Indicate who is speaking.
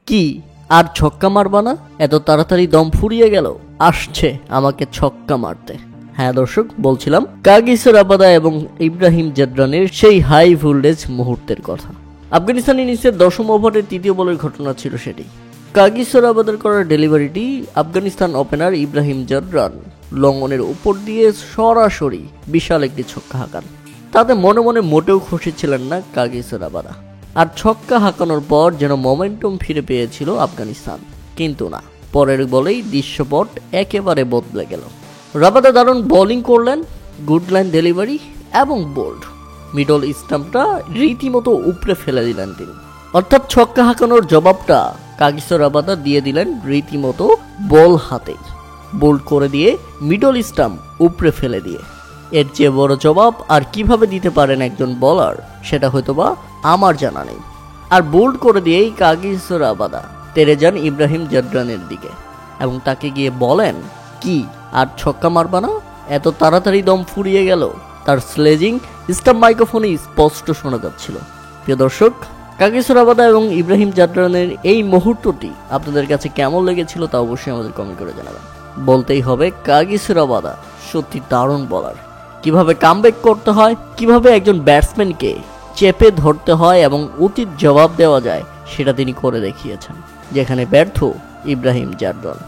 Speaker 1: কি আর ছক্কা মারবা না? এত তাড়াতাড়ি দম ফুরিয়ে গেল? আসছে আমাকে ছক্কা মারতে। হ্যাঁ দর্শক, বলছিলাম কাগিসো রাবাদা এবং ইব্রাহিম জাদরানের সেই হাই ভোল্টেজ মুহূর্তের কথা। আফগানিস্তান ইনিংসের 10ম ওভারের 3য় বলের ঘটনা ছিল সেটি। কাগিসো রাবাদার করা ডেলিভারিটি আফগানিস্তান ওপেনার ইব্রাহিম জাদরান লঙ্গনের উপর দিয়ে সরাসরি বিশাল একটি ছক্কা হাঁকান। তাতে মনে মনে মোটেও খুশি ছিলেন না কাগিসো রাবাদা। আর ছক্কা হাঁকানোর পর যেন মোমেন্টাম ফিরে পেয়েছিল আফগানিস্তান, কিন্তু না, পরের বলেই দৃশ্যপট একেবারে বদলে গেল। রাবাদা দারুণ বোলিং করলেন, গুড লাইন ডেলিভারি এবং বোল্ড মিডল স্টাম্পটা রীতিমতো উপড়ে ফেলে দিলেন তিনি। অর্থাৎ ছক্কা হাঁকানোর জবাবটা কাগিসো রাবাদা দিয়ে দিলেন রীতিমতো বল হাতে, বোল্ড করে দিয়ে মিডল স্টাম্প উপড়ে ফেলে দিয়ে। এর চেয়ে বড় জবাব আর কিভাবে দিতে পারেন একজন বোলার, সেটা হয়তোবা আমার জানা নেই। আর বোল্ড করে দিয়েই কাগিসো রাবাদা তেরে যান ইব্রাহিম জাদরানের দিকে এবং তাকে গিয়ে বলেন, কি আর ছক্কা মারবা না? এত তাড়াতাড়ি দম ফুরিয়ে গেল? তার স্লেজিং স্টাম্প মাইক্রোফোনে স্পষ্ট শোনা যাচ্ছিল। প্রিয় দর্শক, কাগিসো রাবাদা এবং ইব্রাহিম জাদরানের এই মুহূর্তটি আপনাদের কাছে কেমন লেগেছিল তা অবশ্যই আমাদের কমেন্ট করে জানাবেন। বলতেই হবে কাগিসো রাবাদা সত্যি দারুণ বলার। কিভাবে কামব্যাক করতে হয়, কিভাবে একজন ব্যাটসম্যানকে চেপে ধরতে হয় এবং উচিত জবাব দেওয়া যায়, সেটা তিনি করে দেখিয়েছেন, যেখানে ব্যর্থ ইব্রাহিম জাদরান।